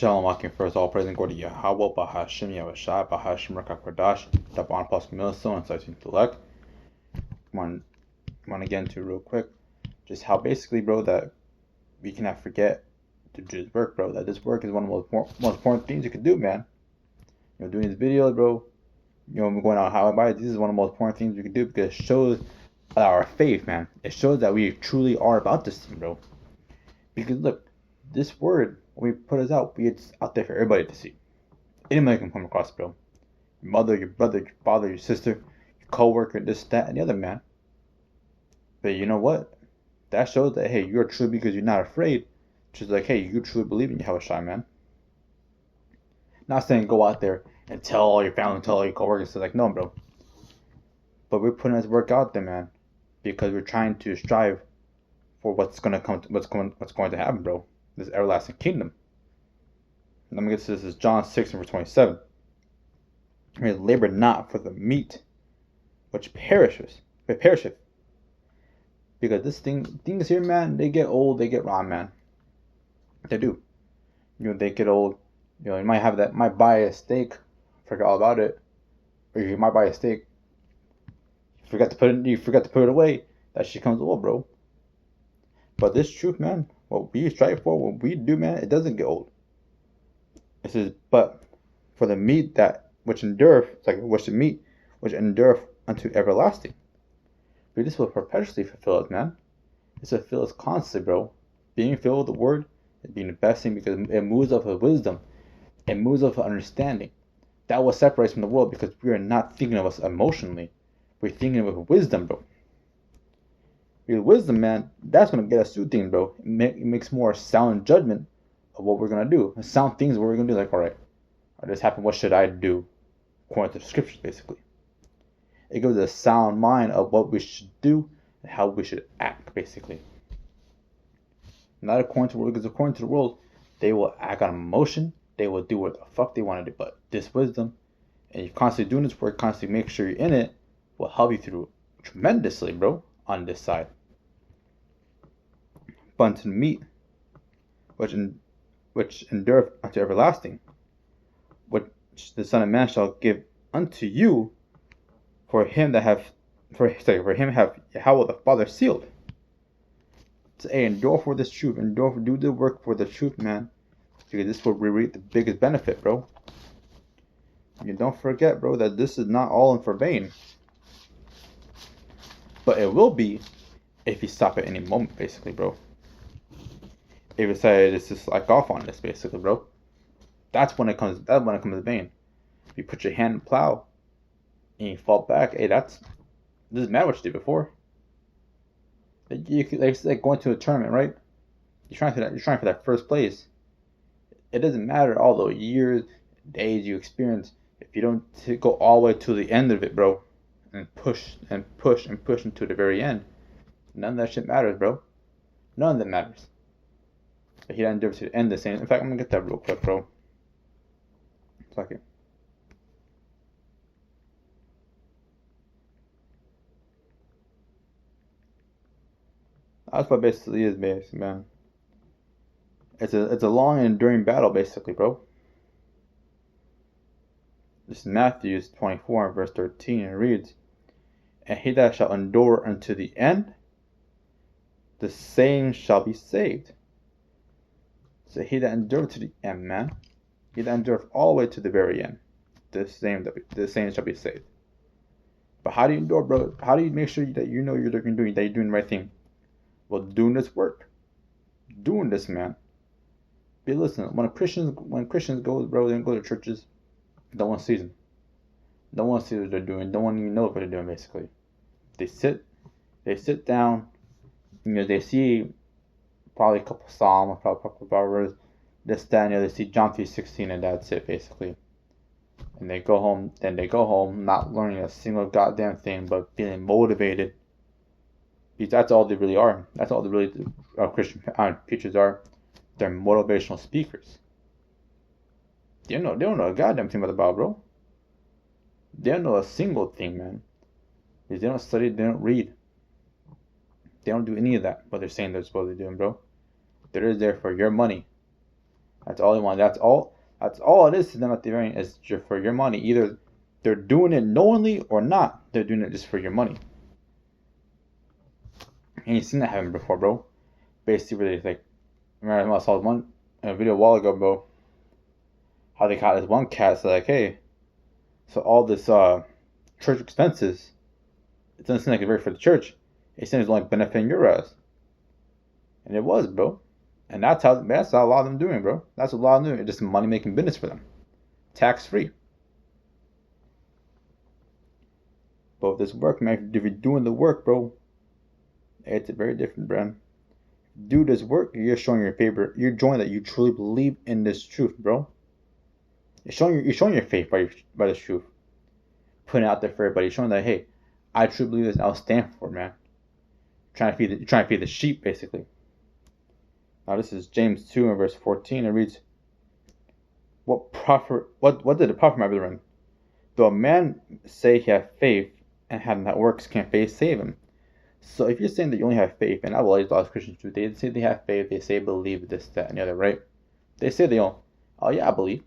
Shalom Akim, first all praise and glory to Yahweh, Bahashim, Yahushua, Bahashim, Rakakwadash, Daban Plus Milso, and Sighting Intellect. Want to get into real quick, just how basically, bro, that we cannot forget to do this work, bro. That this work is one of the most important things you can do, man. Doing this video, bro, I'm going out how I buy it. This is one of the most important things we can do because it shows our faith, man. It shows that we truly are about this thing, bro. Because look, this word, when we put it out, it's out there for everybody to see. Anybody can come across, bro. Your mother, your brother, your father, your sister, your co-worker, this, that, and the other, man. But you know what? That shows that, hey, you're true because you're not afraid. Just like, hey, you truly believe in Yahushua, man. Not saying go out there and tell all your family, tell all your co-workers, like, no, bro. But we're putting this work out there, man, because we're trying to strive for what's going to happen, bro. This everlasting kingdom. Let me get to this. This is John 6 and verse 27. Labor not for the meat which perisheth. Because things here, man, they get old, they get rotten, man. They do. They get old. You might have that, might buy a steak, forget all about it. Or you might buy a steak, you forgot to put it away. That shit comes old, bro. But this truth, man, what we strive for, what we do, man, it doesn't get old. It says, but for the meat that which endureth, it's like what's the meat which endureth unto everlasting. But this will perpetually fulfill us, man. This will fill us constantly, bro. Being filled with the word is being the best thing because it moves off of wisdom. It moves off of understanding. That will separate us from the world because we are not thinking of us emotionally. We're thinking of wisdom, bro. With wisdom, man, that's going to get us through things, bro. It makes more sound judgment of what we're going to do. Sound things what we're going to do. Like, all right, this happened. What should I do? According to the scriptures, basically. It gives us a sound mind of what we should do and how we should act, basically. Not according to the world, because according to the world, they will act on emotion. They will do what the fuck they want to do. But this wisdom, and you're constantly doing this work, constantly make sure you're in it, will help you through tremendously, bro, on this side. But unto the meat, which endureth unto everlasting, which the Son of Man shall give unto you, for him have Yahweh the Father sealed. So, hey, endure for this truth, do the work for the truth, man, because this will reap the biggest benefit, bro. You don't forget, bro, that this is not all in for vain, but it will be if you stop at any moment, basically, bro. If you say it's just like off on this, basically, bro. That's when it comes to vain. If you put your hand in the plow and you fall back, hey, this doesn't matter what you did before. It's like going to a tournament, right? You're trying for that first place. It doesn't matter all the years, days you experience if you don't go all the way to the end of it, bro, and push until the very end. None of that shit matters, bro. None of that matters. But he doesn't deserve to end the same. In fact, I'm gonna get that real quick, bro. Fuck it. That's what basically is, man. It's a long and enduring battle, basically, bro. This is Matthew 24 and verse 13, and it reads, and he that shall endure unto the end, the same shall be saved. So he that endureth to the end, man, he that endureth all the way to the very end, the same shall be saved. But how do you endure, bro? How do you make sure that you know you're doing the right thing? Well, doing this work, doing this, man. Be listening. When Christians go, bro, they don't go to churches. No one sees them. No one sees what they're doing. No one even knows what they're doing. Basically, they sit down. They see probably a couple Psalms, probably a couple Proverbs, this, that, and the other. They see John 3:16, and that's it, basically. And they go home. Then they go home, not learning a single goddamn thing, but feeling motivated. Because that's all they really are. That's all the really Christian preachers are. They're motivational speakers. They don't know a goddamn thing about the Bible, bro. They don't know a single thing, man. Because they don't study, they don't read. They don't do any of that, what they're saying they're supposed to be doing, bro. They're there for your money. That's all they want. That's all it is to them at the very end, is just for your money. Either they're doing it knowingly or not. They're doing it just for your money. And you've seen that happen before, bro. Basically, where they like, remember I saw one a video a while ago, bro. How they caught this one cat. So like, hey, so all this church expenses, it doesn't seem like it's very for the church. It seems like benefiting your ass. And it was, bro. And that's how a lot of them doing, bro. That's what a lot of them doing. It's just money making business for them. Tax free. But with this work, man, if you're doing the work, bro, it's very different, bro. Do this work, you're showing your favor. You're showing that you truly believe in this truth, bro. You're showing your faith by this truth. Putting it out there for everybody, showing that, hey, I truly believe this and I'll stand for it, man. Trying to feed the sheep, basically. Now this is James 2 and verse 14. It reads, What did it profit, my brethren? Though a man say he have faith and have not works, can faith save him? So if you're saying that you only have faith, and I believe a lot of Christians do, they say they have faith, they say believe this, that, and the other, right? They say they don't. Oh yeah, I believe.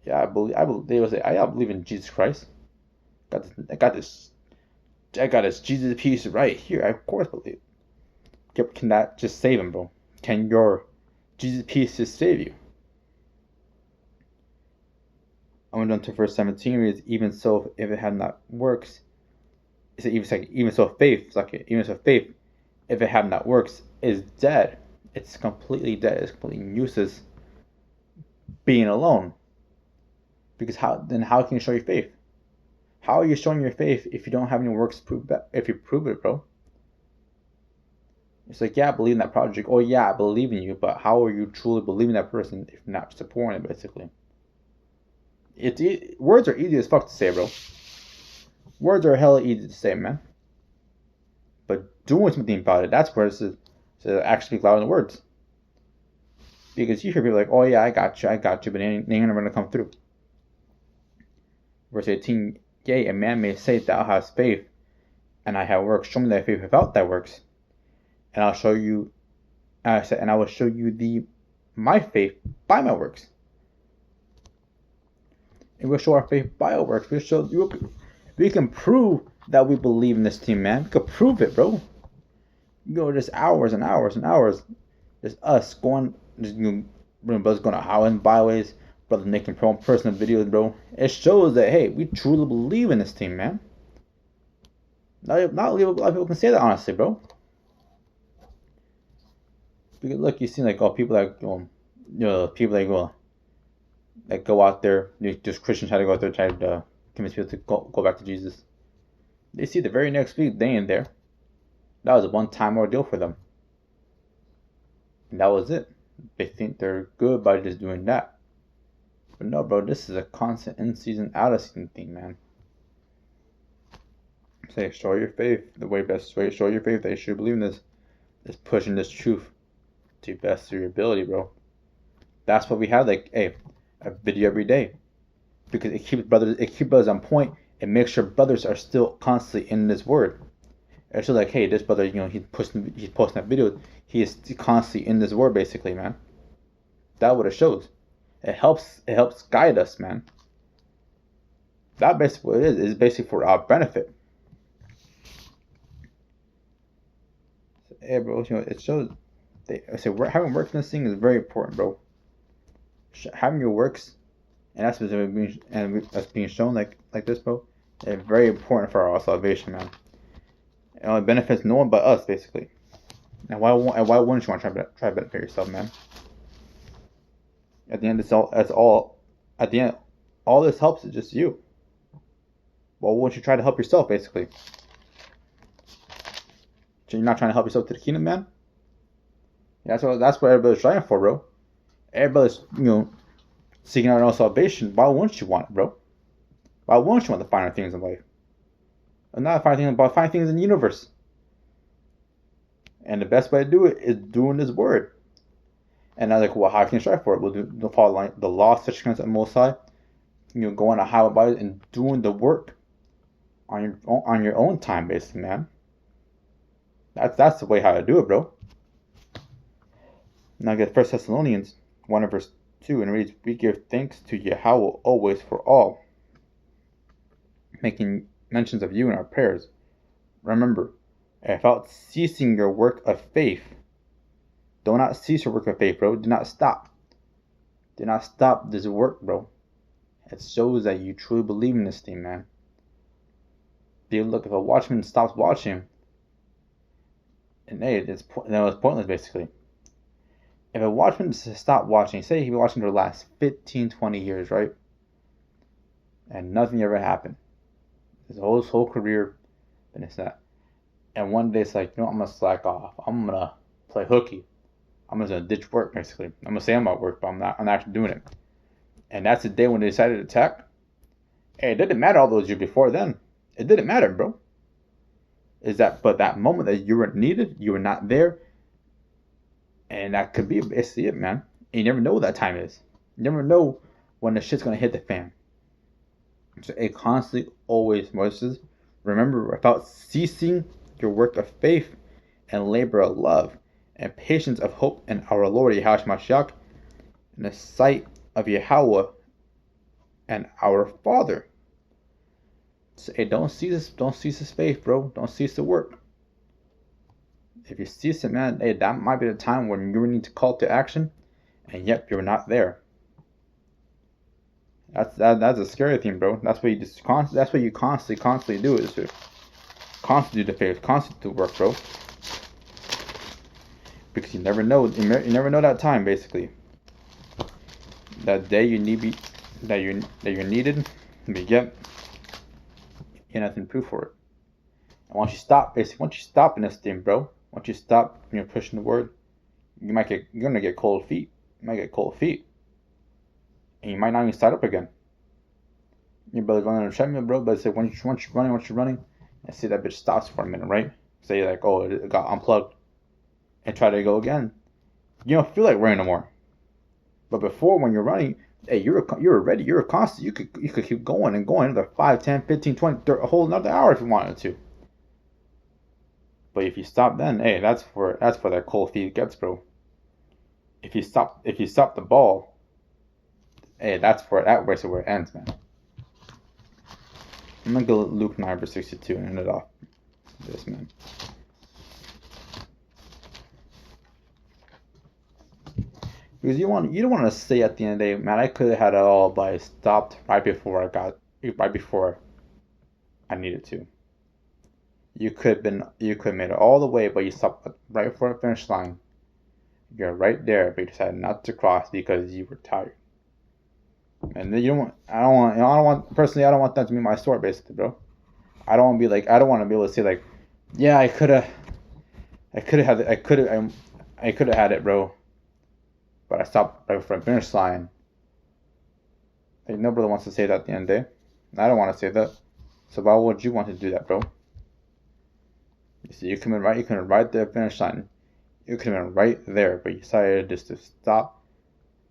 Yeah, I believe. They will say, oh, yeah, I believe in Jesus Christ. I got this Jesus piece right here. I of course believe. Can that just save him, bro? Can your Jesus piece just save you? I went on to verse 17. It reads, even so, if it had not works, it's even so faith, if it have not works, is dead. It's completely dead. It's completely useless being alone. Because how can you show your faith? How are you showing your faith if you don't have any works to prove that? If you prove it, bro. It's like, yeah, I believe in that project. Oh yeah, I believe in you, but how are you truly believing that person if not supporting it, basically? Words are easy as fuck to say, bro. Words are hella easy to say, man. But doing something about it, that's where it's actually louder than words. Because you hear people like, oh yeah, I got you, but they ain't never gonna come through. Verse 18, yea, a man may say, thou hast faith, and I have works. Show me thy faith without thy works, and I'll show you. And I will show you my faith by my works. And we'll show our faith by our works. We can prove that we believe in this team, man. We can prove it, bro. You go just hours and hours and hours. Just us going, brothers going to Highland byways, brothers making personal videos, bro. It shows that, hey, we truly believe in this team, man. Not a lot of people can say that, honestly, bro. Because look, you see like people that go out there, just Christians try to go out there try to convince people to go back to Jesus. They see the very next week they ain't there. That was a one-time ordeal for them. And that was it. They think they're good by just doing that. But no, bro, this is a constant in-season, out-of-season thing, man. Say, show your faith. The way best way to show your faith that you should believe in this is pushing this truth to the best of your ability, bro. That's what we have, like, hey, a video every day. Because it keeps brothers on point. It makes sure brothers are still constantly in this word. It's just like, hey, this brother, he's posting that video. He is constantly in this word, basically, man. That's what it shows. It helps guide us, man. That's basically what it is. It's basically for our benefit. Hey, bro, it shows. Having works in this thing is very important, bro. Having your works, and that's being shown like this, bro, is very important for our salvation, man. It only benefits no one but us, basically. And why wouldn't you want to try to benefit yourself, man? At the end, at the end, all this helps is just you. Why wouldn't you try to help yourself, basically? So you're not trying to help yourself to the kingdom, man? That's what everybody's trying for, bro. Everybody's, seeking out their own salvation. Why wouldn't you want it, bro? Why wouldn't you want the finer things in life? And not the finer things, but finer things in the universe. And the best way to do it is doing this word. And I was like, well, how can you strive for it? We'll follow the law, such commandments of Most High. Going to Highway by and doing the work on your own time, basically, man. That's the way how to do it, bro. Now get 1 Thessalonians 1 verse 2, and it reads, "We give thanks to Yahweh always for all, making mentions of you in our prayers. Remember, without ceasing your work of faith." Do not cease your work of faith, bro. Do not stop. Do not stop this work, bro. It shows that you truly believe in this thing, man. Dude, look, if a watchman stops watching, and hey, it's pointless, basically. If a watchman stopped watching, say he's been watching for the last 15, 20 years, right? And nothing ever happened. His whole career, and it's that. And one day it's like, I'm going to slack off. I'm going to play hooky. I'm just going to ditch work, basically. I'm going to say I'm at work, but I'm not actually doing it. And that's the day when they decided to attack. Hey, it didn't matter all those years before then. It didn't matter, bro. But that moment that you were needed, you were not there. And that could be basically it, man. And you never know what that time is. You never know when the shit's going to hit the fan. So it constantly always voices. Remember, without ceasing your work of faith and labor of love and patience of hope in our Lord Yahweh Mashiach in the sight of Yahweh and our Father. So, hey, don't cease this faith, bro. Don't cease the work. If you cease it, man, hey, that might be the time when you need to call to action, and yet you're not there. That's a scary thing, bro. That's what you constantly do is to constantly do the faith, constantly do work, bro. Because you never know that time, basically. That day that you're needed, but yet you have nothing to prove for it. And once you stop in this thing, bro, once you stop when you're pushing the word, you're gonna get cold feet. You might get cold feet. And you might not even start up again. Your brother's running on the treadmill, bro, but say once you're running, and see that bitch stops for a minute, right? Say like, oh, it got unplugged, and try to go again. You don't feel like running no more. But before, when you're running, hey, you're ready, you're constant. You could keep going and going another 5, 10, 15, 20, 30, a whole another hour if you wanted to. But if you stop then, hey, that's for that cold feet gets, bro. If you stop the ball, hey, that's where it ends, man. I'm gonna go Luke 9 verse 62 and end it off. This, man. Because you don't want to say at the end of the day, man, I could have had it all, but I stopped right before I needed to. You could have made it all the way, but you stopped right before the finish line. You're right there, but you decided not to cross because you were tired. And then I don't want that to be my story, basically, bro. I don't want to be able to say like, yeah, I could have had it, bro. But I stopped right before the finish line. Like, no brother wants to say that at the end of the day. I don't want to say that. So why would you want to do that, bro? You see, you come in right at the finish line. You could have been right there, but you decided just to stop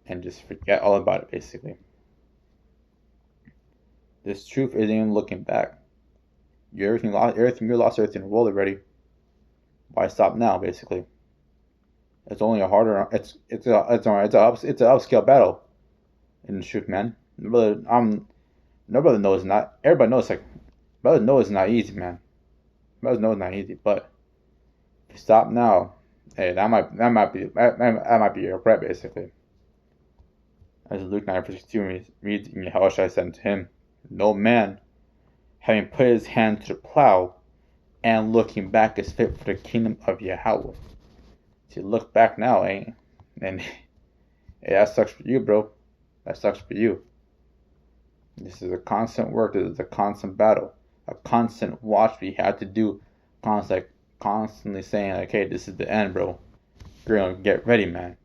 and just forget all about it, basically. This truth isn't even looking back. You lost everything in the world already. Why stop now, basically? It's only a harder. It's an upscale battle. In the truth, man. No brother knows not. Everybody knows brother knows it's not easy, man. Brother knows it's not easy, but if you stop now, hey, that might be your regret, basically. As Luke 9:62 reads, "And Yahushua said unto him, No man, having put his hand to the plow and looking back, is fit for the kingdom of Yahweh." So you look back now, and hey, that sucks for you, bro. That sucks for you. This is a constant work. This is a constant battle, a constant watch we have to do. Constantly saying like, "Hey, this is the end, bro. You're gonna get ready, man.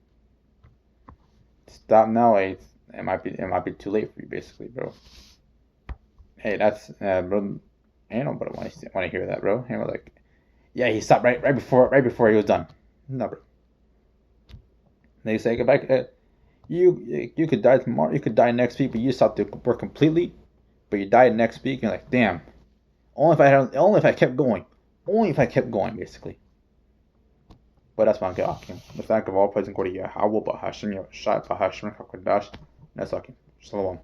Stop now. Hey, it might be too late for you, basically, bro." Hey, that's bro. Ain't nobody want to hear that, bro. Ain't like, yeah, he stopped right before he was done. No, bro. They say, "Get back. You could die tomorrow. You could die next week, but you stopped the work completely. But you died next week, and you're like, damn. Only if I kept going. Only if I kept going, basically. But that's my Akim. The fact of all praise and glory, Yahweh, Bahashim, Yahshai, Bahashim, Hakodash, Nesakim. Shalom.